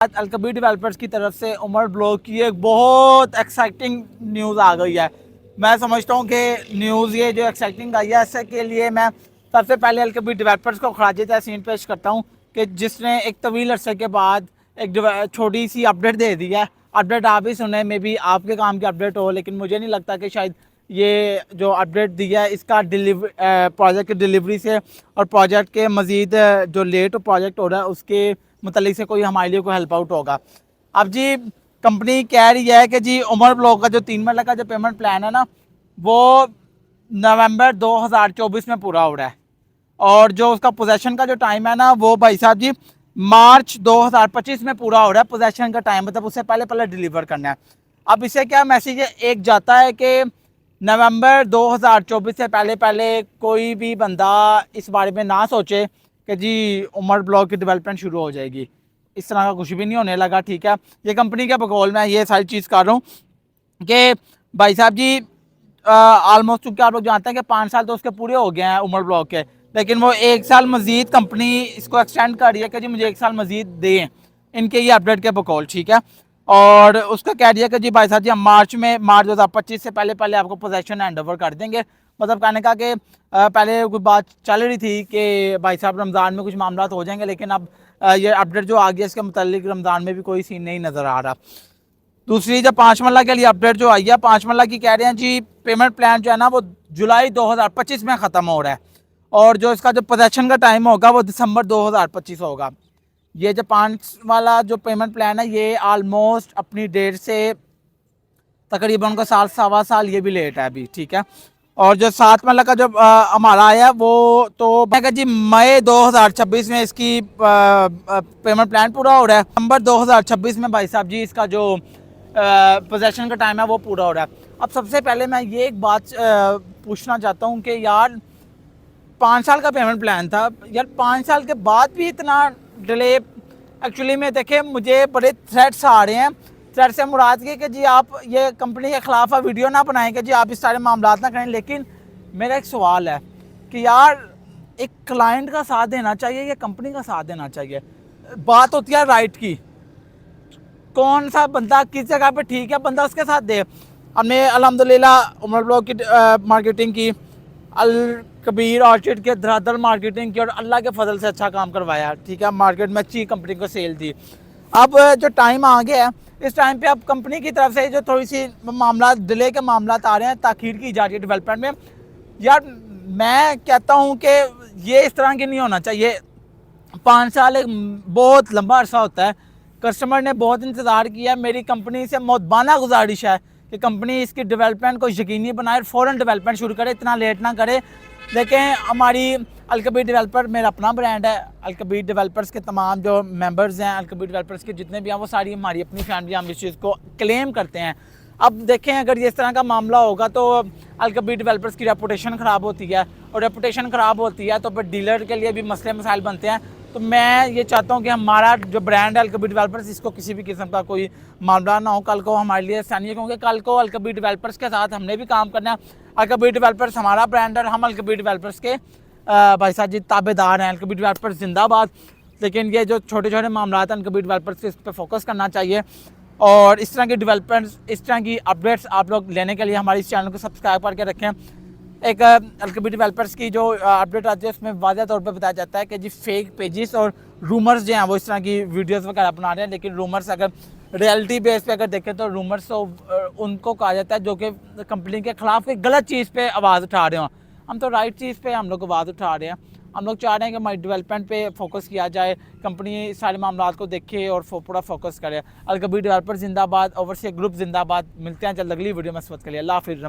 Al Kabir developers की तरफ से उमर ब्लॉक की एक बहुत एक्साइटिंग न्यूज़ आ गई है। मैं समझता हूँ कि न्यूज़ ये जो एक्साइटिंग आई है इससे के लिए मैं सबसे पहले अलकबीर डेवलपर्स को खराज तहसीन पेश करता हूँ कि जिसने एक तवील अरसे के बाद एक छोटी सी अपडेट दे दी है। अपडेट आप ही सुने, मे भी आपके काम की अपडेट हो, लेकिन मुझे नहीं लगता कि शायद ये जो अपडेट दिया है इसका प्रोजेक्ट की डिलीवरी से और प्रोजेक्ट के मज़ीद जो लेट प्रोजेक्ट हो रहा है उसके मतलब से कोई हमारे लिए कोई हेल्प आउट होगा। अब जी कंपनी कह रही है कि जी उमर ब्लॉक का जो 3 महीने का जो पेमेंट प्लान है ना, वो नवंबर 2024 में पूरा हो रहा है और जो उसका पोजेशन का जो टाइम है ना वो भाई साहब जी मार्च 2025 में पूरा हो रहा है। पोजेशन का टाइम मतलब उससे पहले पहले डिलीवर करना है। अब इससे क्या मैसेज एक जाता है कि नवंबर 2024 से पहले पहले कोई भी बंदा इस बारे में ना सोचे कि जी उमर ब्लॉक की डेवलपमेंट शुरू हो जाएगी। इस तरह का कुछ भी नहीं होने लगा, ठीक है। ये कंपनी के बकौल में ये सारी चीज़ कर रहा हूँ कि भाई साहब जी ऑलमोस्ट चूँकि आप लोग जानते हैं कि 5 साल तो उसके पूरे हो गए हैं उमर ब्लॉक के, लेकिन वो 1 साल मजीद कंपनी इसको एक्सटेंड कर रही है कि जी मुझे 1 साल मजीद दें इनके ये अपडेट के बकौल, ठीक है। और उसका कह दिया कि जी भाई साहब जी हम मार्च 2025 से पहले पहले आपको पोजेशन हैंड ओवर कर देंगे। मतलब कहने का कि पहले कोई बात चल रही थी कि भाई साहब रमज़ान में कुछ मामला हो जाएंगे, लेकिन अब ये अपडेट जो आ गया इसके मुतालिक रमज़ान में भी कोई सीन नहीं नज़र आ रहा। दूसरी जब 5 मरला के लिए अपडेट जो आई है, 5 मरला की कह रहे हैं जी पेमेंट प्लान जो है ना वो जुलाई 2025 में ख़त्म हो रहा है और जो इसका जो पोजेशन का टाइम होगा वो दिसंबर 2025 होगा। ये जो 5 वाला जो पेमेंट प्लान है ये आलमोस्ट अपनी डेट से तकरीबन उनका साल सवा साल ये भी लेट है अभी, ठीक है। और जो 7 मरला का जो हमारा आया वो तो जी मई 2026 में इसकी पेमेंट प्लान पूरा हो रहा है। नवंबर 2026 में भाई साहब जी इसका जो पोजेशन का टाइम है वो पूरा हो रहा है। अब सबसे पहले मैं ये एक बात पूछना चाहता हूँ कि यार 5 साल का पेमेंट प्लान था यार, 5 साल के बाद भी इतना डिले। एक्चुअली में देखें मुझे बड़े थ्रेट्स आ रहे हैं। थ्रेट से मुराद की कि जी आप ये कंपनी के ख़िलाफ़ वीडियो ना बनाएं कि जी आप इस सारे मामला ना करें, लेकिन मेरा एक सवाल है कि यार एक क्लाइंट का साथ देना चाहिए या कंपनी का साथ देना चाहिए। बात होती है राइट की, कौन सा बंदा किस जगह पे ठीक है बंदा उसके साथ दे। हमने अल्हम्दुलिल्लाह उमर ब्लॉक की मार्केटिंग की, अल कबीर ऑर्चिड के धरातल मार्केटिंग की और अल्लाह के फजल से अच्छा काम करवाया, ठीक है। मार्केट में अच्छी कंपनी को सेल दी। अब जो टाइम आ गया है इस टाइम पे अब कंपनी की तरफ से जो थोड़ी सी मामला डिले के मामला आ रहे हैं, ताखीर की जा रही है डेवलपमेंट में। यार मैं कहता हूँ कि ये इस तरह की नहीं होना चाहिए। 5 साल एक बहुत लंबा अरसा होता है। कस्टमर ने बहुत इंतज़ार किया। मेरी कंपनी से मुतबाना गुजारिश है कि कंपनी इसकी डेवलपमेंट को यकीनी बनाए, फ़ौरन डेवलपमेंट शुरू करे, इतना लेट ना करे। देखें हमारी अलकबीर डेवलपर मेरा अपना ब्रांड है। अलकबीर डेवलपर्स के तमाम जो मेंबर्स हैं, अलकबीर डेवलपर्स के जितने भी हैं वो सारी हमारी अपनी फैमिली, हम इस चीज़ को क्लेम करते हैं। अब देखें अगर ये इस तरह का मामला होगा तो अलकबीर डेवलपर्स की रेपुटेशन ख़राब होती है और रेपुटेशन ख़राब होती है तो फिर डीलर के लिए भी मसले मसाइल बनते हैं। तो मैं ये चाहता हूँ कि हमारा जो ब्रांड है अलकबीर डेवलपर्स, इसको किसी भी किस्म का कोई मामला ना हो कल को हमारे लिए आसानी है, क्योंकि कल को अलकबीर डेवलपर्स के साथ हमने भी काम करना है। अलकबीर डेवलपर्स हमारा ब्रांड है, हम अलकबीर डेवलपर्स के भाई साहब जी ताबेदार हैं। अलकबीर डेवलपर्स जिंदाबाद। लेकिन ये जो छोटे छोटे मामला हैं अलकबीर डेवलपर्स के इस पर फोकस करना चाहिए और इस तरह की डेवलपमेंट्स, इस तरह की अपडेट्स आप लोग लेने के लिए हमारे इस चैनल को सब्सक्राइब करके रखें। एक अलकबीर डेवलपर्स की जो अपडेट आती है उसमें वाज़ह तौर पे बताया जाता है कि जी फेक पेजेस और रूमर्स जो हैं वो इस तरह की वीडियोस वगैरह बना रहे हैं, लेकिन रूमर्स अगर रियलिटी बेस पे अगर देखें तो रूमर्स तो उनको कहा जाता है जो कि कंपनी के ख़िलाफ़ एक गलत चीज़ पे आवाज़ उठा रहे हों। हम तो राइट चीज़ पे हम लोग आवाज़ उठा रहे हैं। हम लोग चाह रहे हैं कि हमारी डेवलपमेंट पे फोकस किया जाए, कंपनी सारे मामलों को देखे और पूरा फोकस करे। अलकबीर डेवलपर जिंदाबाद, ओवरसीयर ग्रुप जिंदाबाद। मिलते हैं जल्द अगली वीडियो में। इस वक्त के लिए अल्लाह हाफ़िज़।